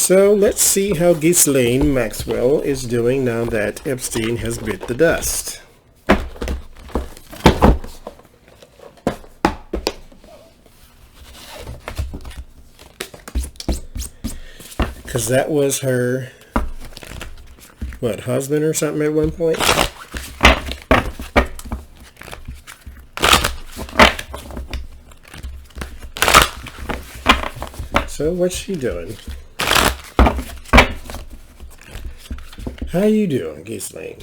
So let's see how Ghislaine Maxwell is doing now that Epstein has bit the dust. Because that was her, husband or something at one point? So what's she doing? How you doing, Ghislaine?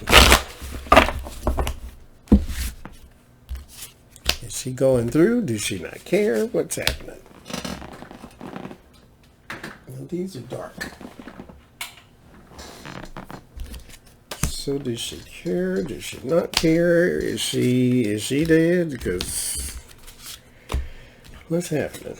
Is she going through? Does she not care? What's happening? Well, these are dark. So does she care? Does she not care? Is she dead? Because what's happening?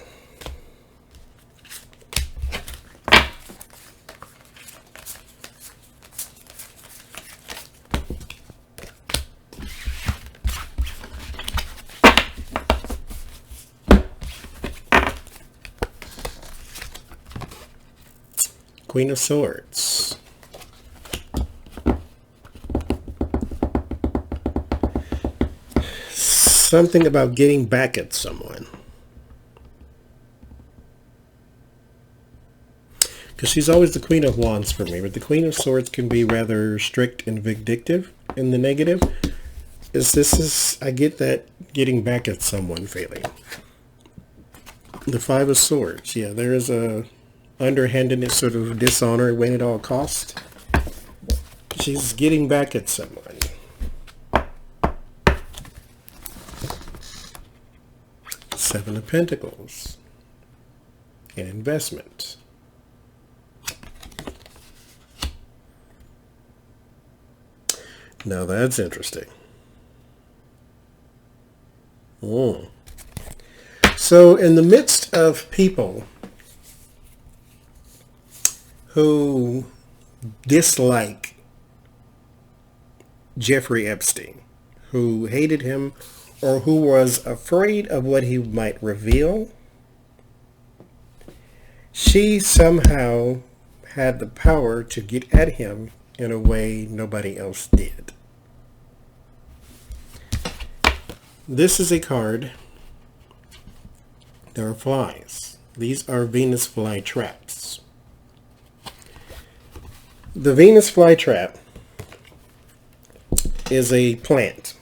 Queen of Swords. Something about getting back at someone. Because she's always the Queen of Wands for me, but the Queen of Swords can be rather strict and vindictive in the negative. I get that getting back at someone feeling. The Five of Swords. Yeah, there is a underhandedness, sort of dishonor, win at all costs. She's getting back at someone. Seven of Pentacles. An investment. Now that's interesting. So in the midst of people who dislike Jeffrey Epstein, who hated him, or who was afraid of what he might reveal, she somehow had the power to get at him in a way nobody else did. This is a card. There are flies. These are Venus flytraps. The Venus flytrap is a plant.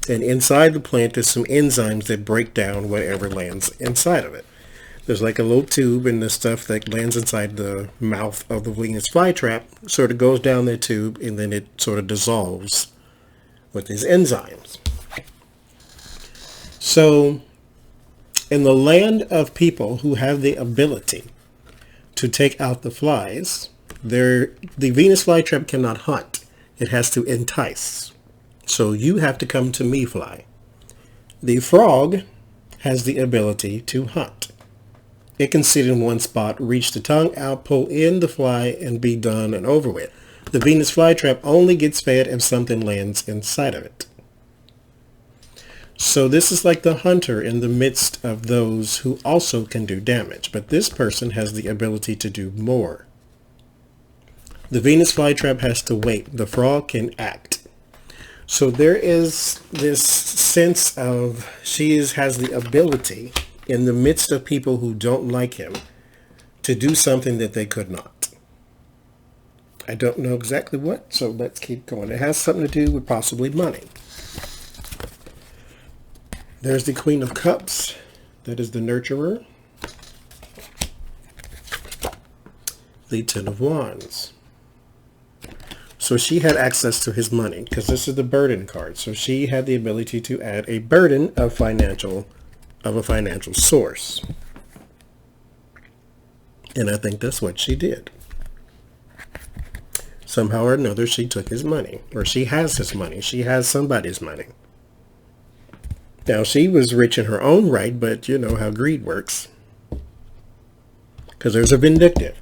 And inside the plant is some enzymes that break down whatever lands inside of it. There's like a little tube, and the stuff that lands inside the mouth of the Venus flytrap sort of goes down the tube, and then it sort of dissolves with these enzymes. So in the land of people who have the ability to take out the flies, the Venus flytrap cannot hunt. It has to entice. So you have to come to me, fly. The frog has the ability to hunt. It can sit in one spot, reach the tongue out, pull in the fly, and be done and over with. The Venus flytrap only gets fed if something lands inside of it. So this is like the hunter in the midst of those who also can do damage. But this person has the ability to do more. The Venus flytrap has to wait. The frog can act. So there is this sense of has the ability in the midst of people who don't like him to do something that they could not. I don't know exactly what, so let's keep going. It has something to do with possibly money. There's the Queen of Cups. That is the nurturer. The Ten of Wands. So she had access to his money, because this is the burden card. So she had the ability to add a burden of a financial source. And I think that's what she did. Somehow or another, she took his money, or she has his money. She has somebody's money. Now, she was rich in her own right, but you know how greed works. Because there's a vindictive.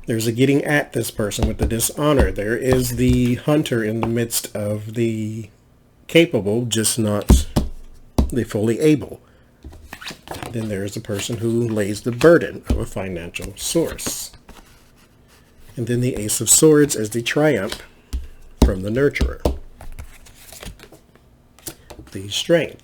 There's a getting at this person with the dishonor. There is the hunter in the midst of the capable, just not the fully able. Then there's the person who lays the burden of a financial source. And then the Ace of Swords as the triumph from the nurturer. The strength.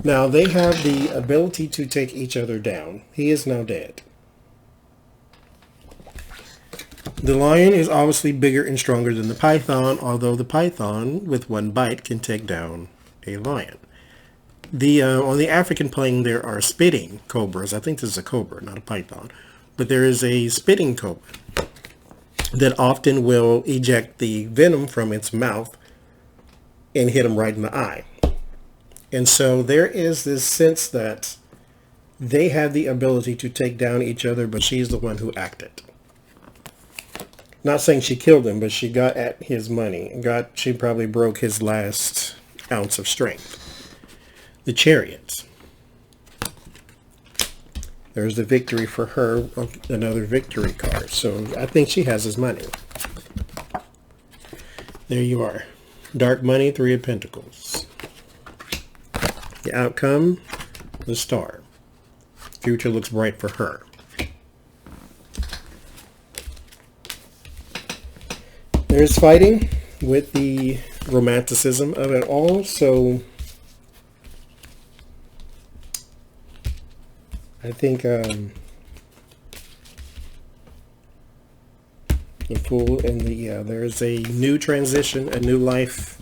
Now they have the ability to take each other down. He is now dead. The lion is obviously bigger and stronger than the python, although the python with one bite can take down a lion. On the African plane there are spitting cobras. I think this is a cobra, not a python. But there is a spitting cobra that often will eject the venom from its mouth and hit him right in the eye. And so there is this sense that they have the ability to take down each other, but she's the one who acted. Not saying she killed him, but she got at his money. She probably broke his last ounce of strength. The Chariot. There's the victory for her, another victory card. So I think she has his money. There you are. Dark money, Three of Pentacles. The outcome, the Star. Future looks bright for her. There's fighting with the romanticism of it all. So I think the Fool and there's a new transition, a new life.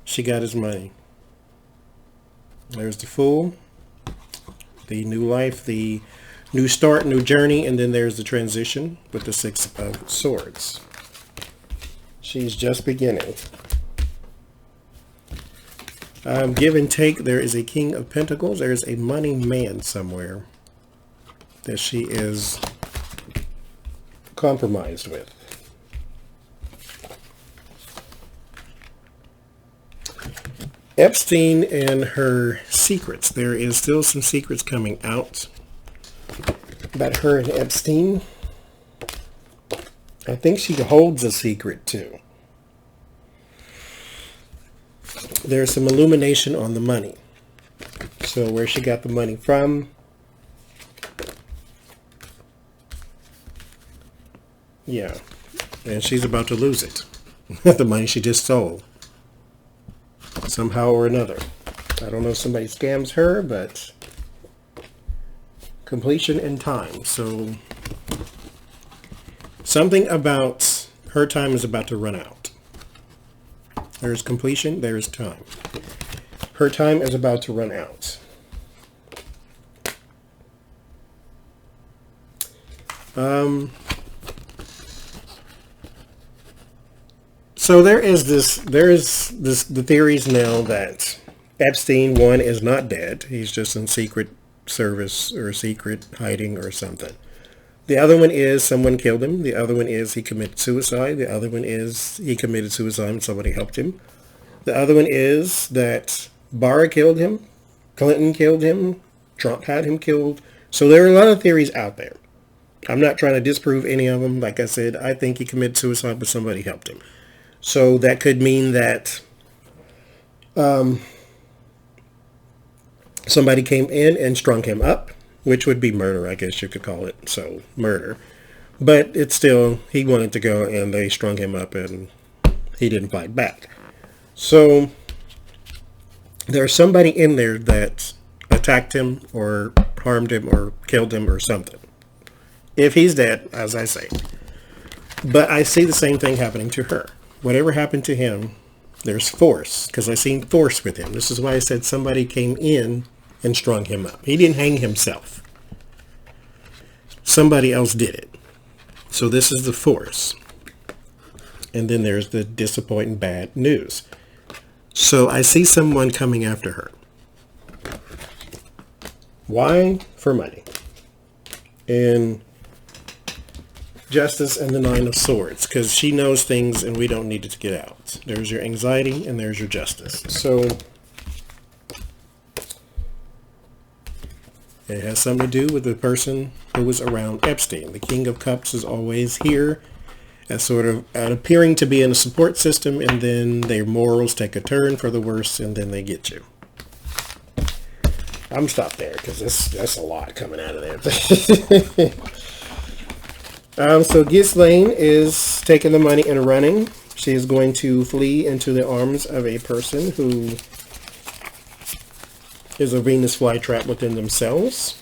She got his money. There's the Fool, the new life, the new start, new journey, and then there's the transition with the Six of Swords. She's just beginning. Give and take, there is a King of Pentacles. There's a money man somewhere that she is compromised with. Epstein and her secrets. There is still some secrets coming out about her and Epstein. I think she holds a secret too. There's some illumination on the money. So where she got the money from. Yeah. And she's about to lose it. The money she just stole. Somehow or another. I don't know if somebody scams her, but completion in time. So something about her time is about to run out. There's completion, there's time. Her time is about to run out. So there is the theories now that Epstein, one, is not dead. He's just in secret service or secret hiding or something. The other one is someone killed him. The other one is he committed suicide. The other one is he committed suicide and somebody helped him. The other one is that Barr killed him. Clinton killed him. Trump had him killed. So there are a lot of theories out there. I'm not trying to disprove any of them. Like I said, I think he committed suicide, but somebody helped him. So that could mean that somebody came in and strung him up, which would be murder, I guess you could call it. So murder. But it's still, he wanted to go and they strung him up and he didn't fight back. So there's somebody in there that attacked him or harmed him or killed him or something. If he's dead, as I say. But I see the same thing happening to her. Whatever happened to him, there's force, because I seen force with him. This is why I said somebody came in and strung him up. He didn't hang himself. Somebody else did it. So this is the force. And then there's the disappointing bad news. So I see someone coming after her. Why? For money. And Justice and the Nine of Swords, because she knows things and we don't need it to get out. There's your anxiety and there's your justice. So it has something to do with the person who was around Epstein. The King of Cups is always here as sort of appearing to be in a support system, and then their morals take a turn for the worse, and then they get you. I'm stopped there because that's a lot coming out of there. So Ghislaine is taking the money and running. She is going to flee into the arms of a person who is a Venus flytrap within themselves.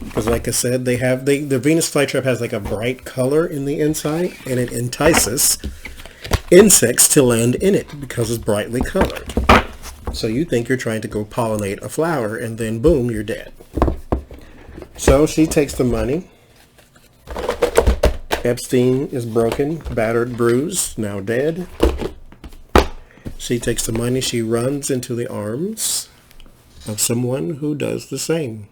Because like I said, the Venus flytrap has like a bright color in the inside, and it entices insects to land in it because it's brightly colored. So you think you're trying to go pollinate a flower, and then boom, you're dead. So she takes the money. Epstein is broken, battered, bruised, now dead. She takes the money, she runs into the arms of someone who does the same.